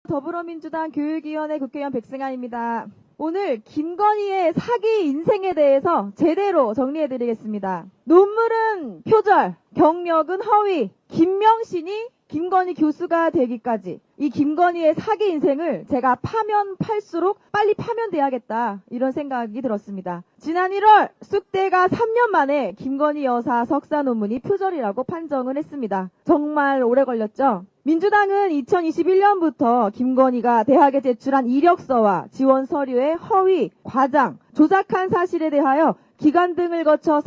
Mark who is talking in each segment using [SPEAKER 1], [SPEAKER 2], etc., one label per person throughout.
[SPEAKER 1] 더불어민주당 교육위원회 국회의원 백승아입니다. 오늘 김건희의 사기 인생에 대해서 제대로 정리해드리겠습니다. 논문은 표절, 경력은 허위, 김명신이 김건희 교수가 되기까지 이 김건희의 사기 인생을 제가 파면 팔수록 빨리 파면돼야겠다 이런 생각이 들었습니다. 지난 1월 쑥대가 3년 만에 김건희 여사 석사 논문이 표절이라고 판정을 했습니다. 정말 오래 걸렸죠? 민주당은 2021년부터 김건희가 대학에 제출한 이력서와 지원 서류의 허위, 과장, 조작한 사실에 대하여 기관 등을 거쳐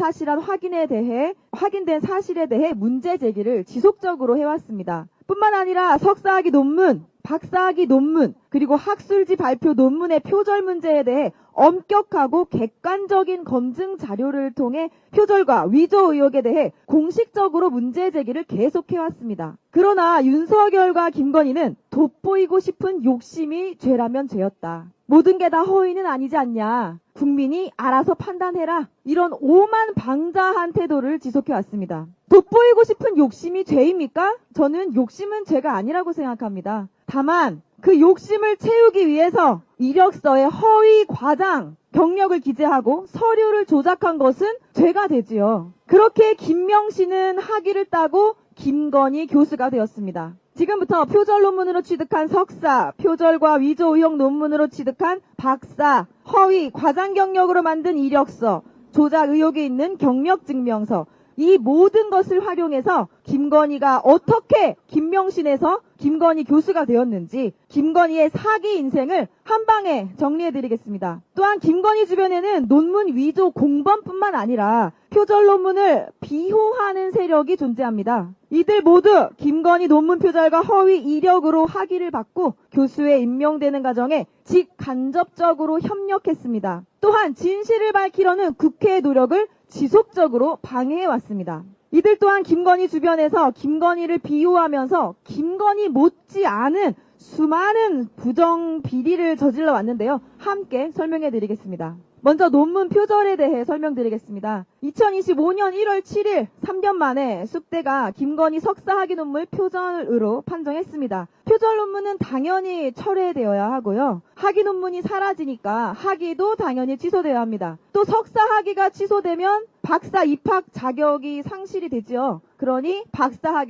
[SPEAKER 1] 확인된 사실에 대해 문제 제기를 지속적으로 해왔습니다. 뿐만 아니라 석사학위 논문, 박사학위 논문, 그리고 학술지 발표 논문의 표절 문제에 대해 엄격하고 객관적인 검증 자료를 통해 표절과 위조 의혹에 대해 공식적으로 문제 제기를 계속해왔습니다. 그러나 윤석열과 김건희는 돋보이고 싶은 욕심이 죄라면 죄였다. 모든 게 다 허위는 아니지 않냐. 국민이 알아서 판단해라. 이런 오만방자한 태도를 지속해왔습니다. 돋보이고 싶은 욕심이 죄입니까? 저는 욕심은 죄가 아니라고 생각합니다. 다만 그 욕심을 채우기 위해서 이력서에 허위, 과장, 경력을 기재하고 서류를 조작한 것은 죄가 되지요. 그렇게 김명신은 학위를 따고 김건희 교수가 되었습니다. 지금부터 표절 논문으로 취득한 석사, 표절과 위조 의혹 논문으로 취득한 박사, 허위, 과장 경력으로 만든 이력서, 조작 의혹이 있는 경력증명서, 이 모든 것을 활용해서 김건희가 어떻게 김명신에서 김건희 교수가 되었는지 김건희의 사기 인생을 한 방에 정리해드리겠습니다. 또한 김건희 주변에는 논문 위조 공범뿐만 아니라 표절 논문을 비호하는 세력이 존재합니다. 이들 모두 김건희 논문 표절과 허위 이력으로 학위를 받고 교수에 임명되는 과정에 직간접적으로 협력했습니다. 또한 진실을 밝히려는 국회의 노력을 지속적으로 방해해왔습니다. 이들 또한 김건희 주변에서 김건희를 비호하면서 김건희 못지 않은 수많은 부정 비리를 저질러 왔는데요. 함께 설명해 드리겠습니다. 먼저 논문 표절에 대해 설명드리겠습니다. 2025년 1월 7일 3년 만에 쑥대가 김건희 석사학위 논문 표절으로 판정했습니다. 표절 논문은 당연히 철회되어야 하고요. 학위 논문이 사라지니까 학위도 당연히 취소되어야 합니다. 또 석사 학위가 취소되면 박사 입학 자격이 상실이 되지요. 그러니 박사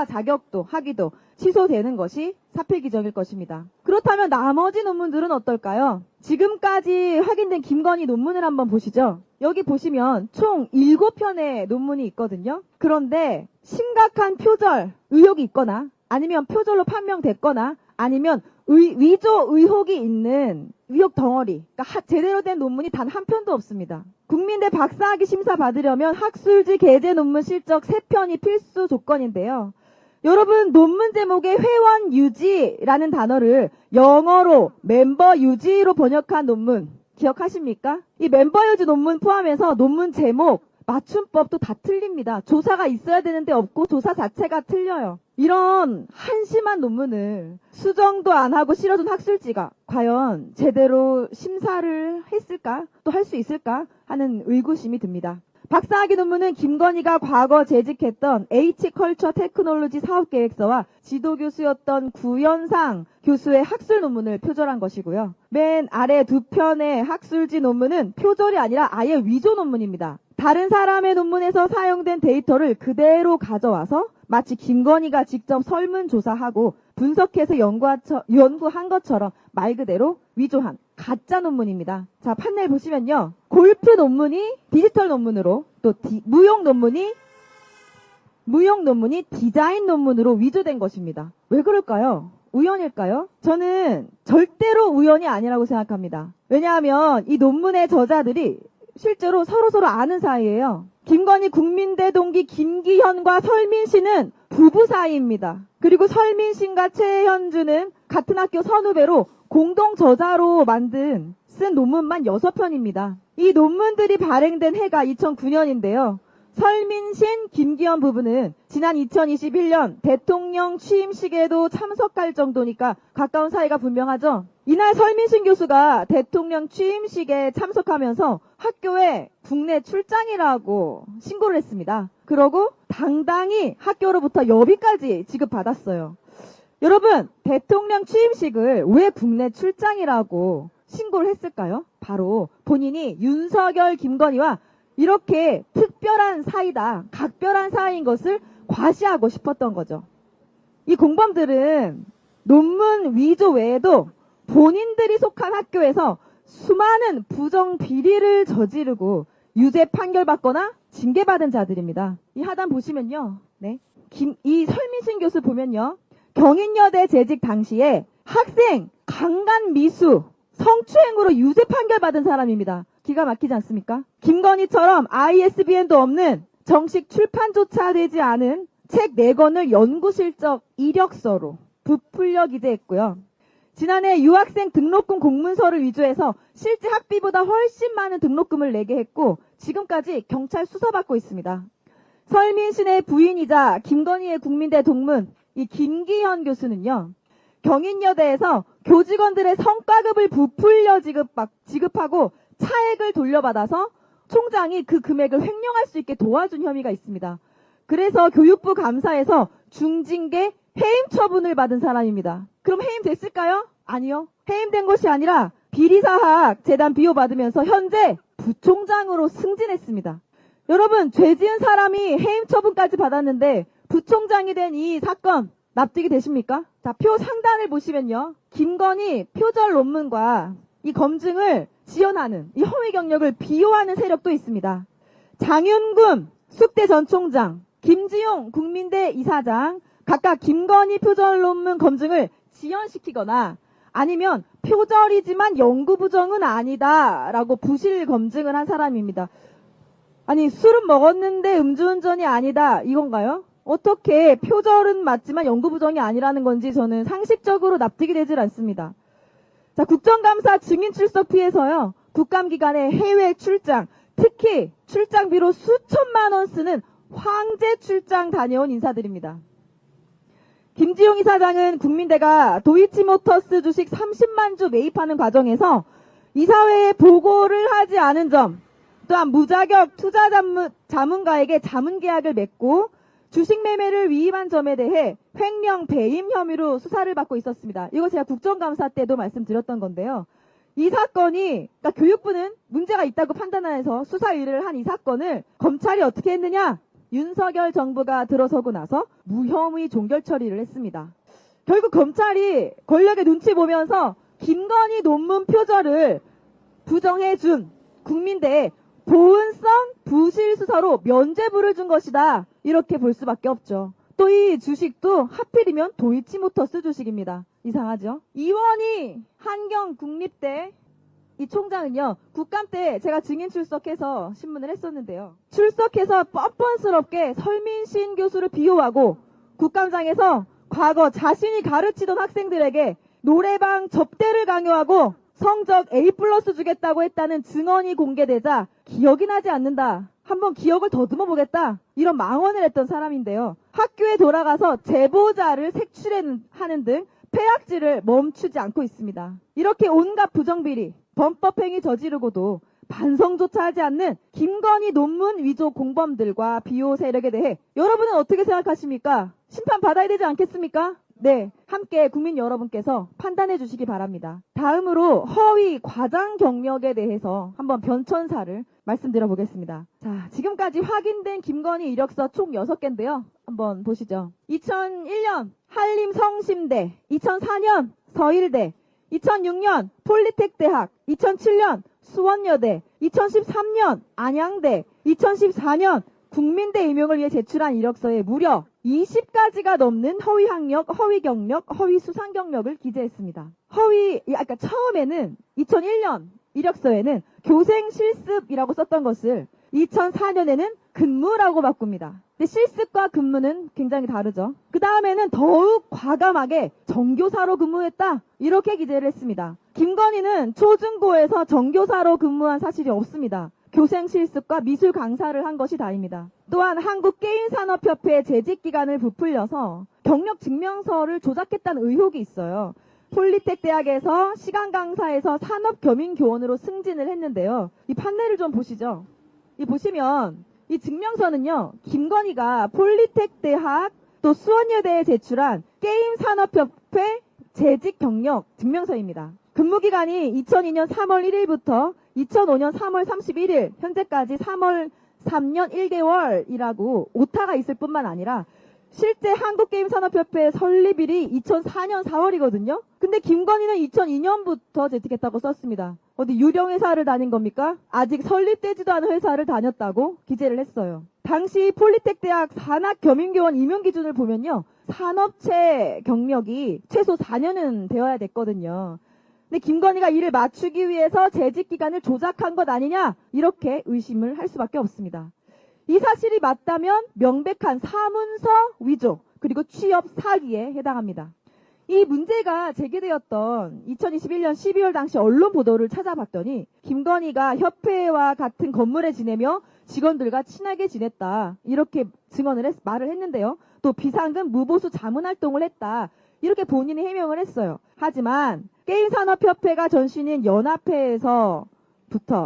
[SPEAKER 1] 자격도 학위도 취소되는 것이 사필 규정일 것입니다. 그렇다면 나머지 논문들은 어떨까요? 지금까지 확인된 김건희 논문을 한번 보시죠. 여기 보시면 총 7편의 논문이 있거든요. 그런데 심각한 표절 의혹이 있거나 아니면 표절로 판명됐거나 아니면 위조 의혹이 있는 의혹 덩어리, 그러니까 제대로 된 논문이 단 한 편도 없습니다. 국민대 박사학위 심사 받으려면 학술지 게재 논문 실적 3편이 필수 조건인데요. 여러분, 논문 제목에 회원 유지라는 단어를 영어로 멤버 유지로 번역한 논문 기억하십니까? 이 멤버 유지 논문 포함해서 논문 제목, 맞춤법도 다 틀립니다. 조사가 있어야 되는데 없고 조사 자체가 틀려요. 이런 한심한 논문을 수정도 안 하고 실어둔 학술지가 과연 제대로 심사를 했을까? 또 할 수 있을까? 하는 의구심이 듭니다. 박사학위 논문은 김건희가 과거 재직했던 H컬처 테크놀로지 사업계획서와 지도교수였던 구현상 교수의 학술 논문을 표절한 것이고요. 맨 아래 2편의 학술지 논문은 표절이 아니라 아예 위조 논문입니다. 다른 사람의 논문에서 사용된 데이터를 그대로 가져와서 마치 김건희가 직접 설문조사하고 분석해서 연구한 것처럼 말 그대로 위조한 가짜 논문입니다. 자, 판넬 보시면요. 골프 논문이 디지털 논문으로 또 무용 논문이 디자인 논문으로 위조된 것입니다. 왜 그럴까요? 우연일까요? 저는 절대로 우연이 아니라고 생각합니다. 왜냐하면 이 논문의 저자들이 실제로 서로 아는 사이예요. 김건희 국민대 동기 김기현과 설민씨는 부부 사이입니다. 그리고 설민씨과 최현주는 같은 학교 선후배로 공동 저자로 쓴 논문만 6편입니다. 이 논문들이 발행된 해가 2009년인데요. 설민신, 김기현 부부는 지난 2021년 대통령 취임식에도 참석할 정도니까 가까운 사이가 분명하죠. 이날 설민신 교수가 대통령 취임식에 참석하면서 학교에 국내 출장이라고 신고를 했습니다. 그러고 당당히 학교로부터 여비까지 지급받았어요. 여러분, 대통령 취임식을 왜 국내 출장이라고 신고를 했을까요? 바로 본인이 윤석열, 김건희와 이렇게 특별한 사이다, 각별한 사이인 것을 과시하고 싶었던 거죠. 이 공범들은 논문 위조 외에도 본인들이 속한 학교에서 수많은 부정 비리를 저지르고 유죄 판결받거나 징계받은 자들입니다. 이 하단 보시면요. 네. 이 설민신 교수 보면요. 경인여대 재직 당시에 학생 강간 미수 성추행으로 유죄 판결받은 사람입니다. 기가 막히지 않습니까? 김건희처럼 ISBN도 없는 정식 출판조차 되지 않은 책 4권을 연구실적 이력서로 부풀려 기재했고요. 지난해 유학생 등록금 공문서를 위조해서 실제 학비보다 훨씬 많은 등록금을 내게 했고 지금까지 경찰 수사받고 있습니다. 설민신의 부인이자 김건희의 국민대 동문 이 김기현 교수는요. 경인여대에서 교직원들의 성과급을 부풀려 지급하고 차액을 돌려받아서 총장이 그 금액을 횡령할 수 있게 도와준 혐의가 있습니다. 그래서 교육부 감사에서 중징계 해임 처분을 받은 사람입니다. 그럼 해임됐을까요? 아니요. 해임된 것이 아니라 비리사학 재단 비호받으면서 현재 부총장으로 승진했습니다. 여러분, 죄 지은 사람이 해임 처분까지 받았는데 부총장이 된 이 사건 납득이 되십니까? 자, 표 상단을 보시면요. 김건희 표절 논문과 이 검증을 지연하는 이 허위 경력을 비호하는 세력도 있습니다. 장윤금 숙대 전 총장, 김지용 국민대 이사장 각각 김건희 표절 논문 검증을 지연시키거나 아니면 표절이지만 연구 부정은 아니다라고 부실 검증을 한 사람입니다. 아니, 술은 먹었는데 음주운전이 아니다 이건가요? 어떻게 표절은 맞지만 연구 부정이 아니라는 건지 저는 상식적으로 납득이 되질 않습니다. 자, 국정감사 증인 출석 피해서요. 국감기간에 해외 출장, 특히 출장비로 수천만 원 쓰는 황제 출장 다녀온 인사들입니다. 김지용 이사장은 국민대가 도이치모터스 주식 30만 주 매입하는 과정에서 이사회에 보고를 하지 않은 점, 또한 무자격 투자 자문가에게 자문계약을 맺고 주식 매매를 위임한 점에 대해 횡령 배임 혐의로 수사를 받고 있었습니다. 이거 제가 국정감사 때도 말씀드렸던 건데요. 이 사건이, 그러니까 교육부는 문제가 있다고 판단해서 수사 의뢰를 한 이 사건을 검찰이 어떻게 했느냐? 윤석열 정부가 들어서고 나서 무혐의 종결 처리를 했습니다. 결국 검찰이 권력의 눈치 보면서 김건희 논문 표절을 부정해준 국민대에 보은성 부실 수사로 면죄부를 준 것이다. 이렇게 볼 수밖에 없죠. 또 이 주식도 하필이면 도이치모터스 주식입니다. 이상하죠? 이원희 한경국립대 이 총장은요. 국감 때 제가 증인 출석해서 신문을 했었는데요. 출석해서 뻔뻔스럽게 설민신 교수를 비호하고 국감장에서 과거 자신이 가르치던 학생들에게 노래방 접대를 강요하고 성적 A+ 주겠다고 했다는 증언이 공개되자 기억이 나지 않는다. 한번 기억을 더듬어 보겠다. 이런 망언을 했던 사람인데요. 학교에 돌아가서 제보자를 색출하는 등 폐악질을 멈추지 않고 있습니다. 이렇게 온갖 부정비리, 범법행위 저지르고도 반성조차 하지 않는 김건희 논문 위조 공범들과 비호 세력에 대해 여러분은 어떻게 생각하십니까? 심판받아야 되지 않겠습니까? 네, 함께 국민 여러분께서 판단해 주시기 바랍니다. 다음으로 허위 과장 경력에 대해서 한번 변천사를 말씀드려 보겠습니다. 자, 지금까지 확인된 김건희 이력서 총 6개인데요. 한번 보시죠. 2001년 한림성심대, 2004년 서일대, 2006년 폴리텍대학, 2007년 수원여대, 2013년 안양대, 2014년 국민대 임용을 위해 제출한 이력서에 무려 20가지가 넘는 허위 학력, 허위 경력, 허위 수상 경력을 기재했습니다. 아까 처음에는 2001년 이력서에는 교생 실습이라고 썼던 것을 2004년에는 근무라고 바꿉니다. 근데 실습과 근무는 굉장히 다르죠. 그 다음에는 더욱 과감하게 정교사로 근무했다. 이렇게 기재를 했습니다. 김건희는 초중고에서 정교사로 근무한 사실이 없습니다. 교생 실습과 미술 강사를 한 것이 다입니다. 또한 한국게임산업협회 재직기간을 부풀려서 경력 증명서를 조작했다는 의혹이 있어요. 폴리텍 대학에서 시간 강사에서 산업교민교원으로 승진을 했는데요. 이 판례를 좀 보시죠. 이 보시면 이 증명서는요. 김건희가 폴리텍 대학 또 수원여대에 제출한 게임산업협회 재직 경력 증명서입니다. 근무기간이 2002년 3월 1일부터 2005년 3월 31일, 현재까지 3년 1개월이라고 오타가 있을 뿐만 아니라 실제 한국게임산업협회 설립일이 2004년 4월이거든요. 근데 김건희는 2002년부터 재직했다고 썼습니다. 어디 유령회사를 다닌 겁니까? 아직 설립되지도 않은 회사를 다녔다고 기재를 했어요. 당시 폴리텍대학 산학겸임교원 임용기준을 보면요. 산업체 경력이 최소 4년은 되어야 됐거든요. 근데 김건희가 이를 맞추기 위해서 재직기간을 조작한 것 아니냐? 이렇게 의심을 할 수밖에 없습니다. 이 사실이 맞다면 명백한 사문서 위조 그리고 취업 사기에 해당합니다. 이 문제가 제기되었던 2021년 12월 당시 언론 보도를 찾아봤더니 김건희가 협회와 같은 건물에 지내며 직원들과 친하게 지냈다 이렇게 말을 했는데요. 또 비상금 무보수 자문활동을 했다 이렇게 본인이 해명을 했어요. 하지만 게임산업협회가 전신인 연합회에서부터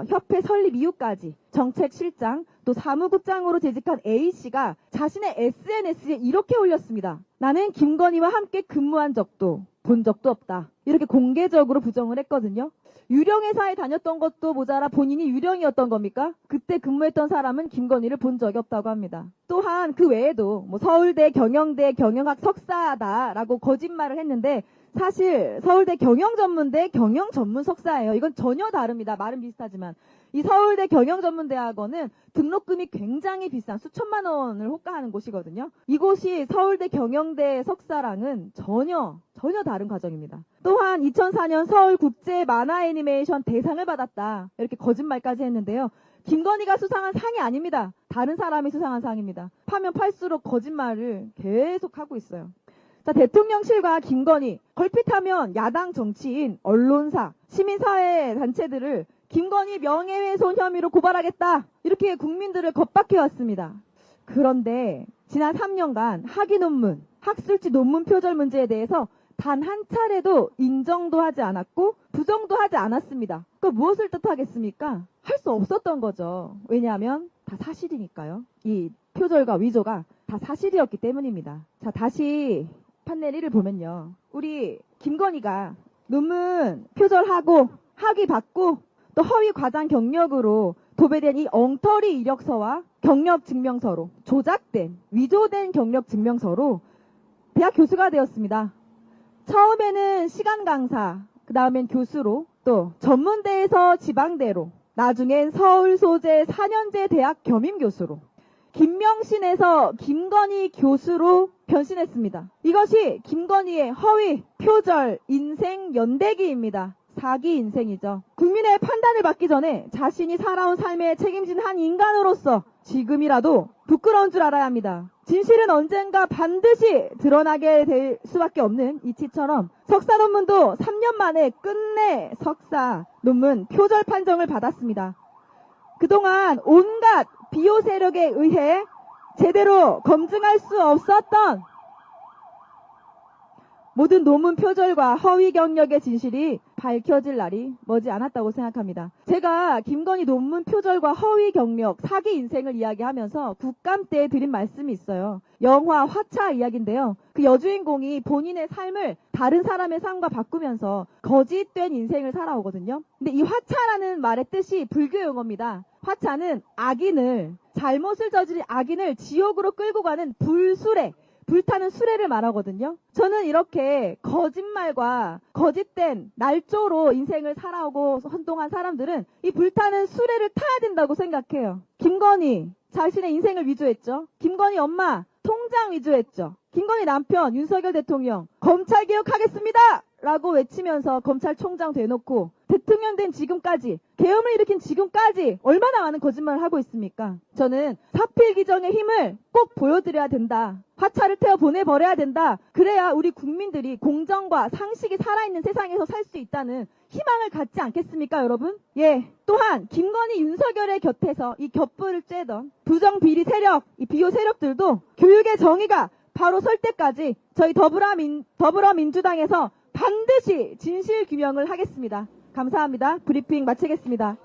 [SPEAKER 1] 협회 설립 이후까지 정책실장 또 사무국장으로 재직한 A씨가 자신의 SNS에 이렇게 올렸습니다. 나는 김건희와 함께 근무한 적도 본 적도 없다. 이렇게 공개적으로 부정을 했거든요. 유령회사에 다녔던 것도 모자라 본인이 유령이었던 겁니까? 그때 근무했던 사람은 김건희를 본 적이 없다고 합니다. 또한 그 외에도 서울대 경영대 경영학 석사다라고 거짓말을 했는데 사실 서울대 경영전문대 경영전문 석사예요. 이건 전혀 다릅니다. 말은 비슷하지만. 이 서울대 경영전문대학원은 등록금이 굉장히 비싼 수천만 원을 호가하는 곳이거든요. 이곳이 서울대 경영대 석사랑은 전혀 다른 과정입니다. 또한 2004년 서울국제만화애니메이션 대상을 받았다. 이렇게 거짓말까지 했는데요. 김건희가 수상한 상이 아닙니다. 다른 사람이 수상한 상입니다. 파면 팔수록 거짓말을 계속하고 있어요. 자, 대통령실과 김건희, 걸핏하면 야당 정치인, 언론사, 시민사회 단체들을 김건희 명예훼손 혐의로 고발하겠다. 이렇게 국민들을 겁박해왔습니다. 그런데 지난 3년간 학위 논문, 학술지 논문 표절 문제에 대해서 단 한 차례도 인정도 하지 않았고 부정도 하지 않았습니다. 그 무엇을 뜻하겠습니까? 할 수 없었던 거죠. 왜냐하면 다 사실이니까요. 이 표절과 위조가 다 사실이었기 때문입니다. 자, 다시 판넬 1을 보면요. 우리 김건희가 논문 표절하고 학위 받고 또 허위 과장 경력으로 도배된 이 엉터리 이력서와 경력 증명서로 조작된 위조된 경력 증명서로 대학 교수가 되었습니다. 처음에는 시간 강사, 그 다음엔 교수로 또 전문대에서 지방대로 나중엔 서울 소재 4년제 대학 겸임 교수로 김명신에서 김건희 교수로 변신했습니다. 이것이 김건희의 허위, 표절, 인생 연대기입니다. 사기 인생이죠. 국민의 판단을 받기 전에 자신이 살아온 삶에 책임진 한 인간으로서 지금이라도 부끄러운 줄 알아야 합니다. 진실은 언젠가 반드시 드러나게 될 수밖에 없는 이치처럼 석사 논문도 3년 만에 끝내 석사 논문 표절 판정을 받았습니다. 그동안 온갖 비호 세력에 의해 제대로 검증할 수 없었던 모든 논문 표절과 허위 경력의 진실이 밝혀질 날이 머지 않았다고 생각합니다. 제가 김건희 논문 표절과 허위 경력, 사기 인생을 이야기하면서 국감 때 드린 말씀이 있어요. 영화 화차 이야기인데요. 그 여주인공이 본인의 삶을 다른 사람의 삶과 바꾸면서 거짓된 인생을 살아오거든요. 근데 이 화차라는 말의 뜻이 불교 용어입니다. 화차는 악인을, 잘못을 저지른 악인을 지옥으로 끌고 가는 불수레, 불타는 수레를 말하거든요. 저는 이렇게 거짓말과 거짓된 날조로 인생을 살아오고 한동안 사람들은 이 불타는 수레를 타야 된다고 생각해요. 김건희 자신의 인생을 위조했죠. 김건희 엄마 통장 위조했죠. 김건희 남편 윤석열 대통령 검찰개혁하겠습니다! 라고 외치면서 검찰총장 돼놓고 대통령 된 지금까지, 계엄을 일으킨 지금까지 얼마나 많은 거짓말을 하고 있습니까? 저는 사필기정의 힘을 꼭 보여드려야 된다. 화차를 태워 보내버려야 된다. 그래야 우리 국민들이 공정과 상식이 살아있는 세상에서 살 수 있다는 희망을 갖지 않겠습니까, 여러분? 예. 또한 김건희 윤석열의 곁에서 이 겹불을 쬐던 부정비리 세력, 이 비호 세력들도 교육의 정의가 바로 설 때까지 저희 더불어민주당에서 반드시 진실 규명을 하겠습니다. 감사합니다. 브리핑 마치겠습니다.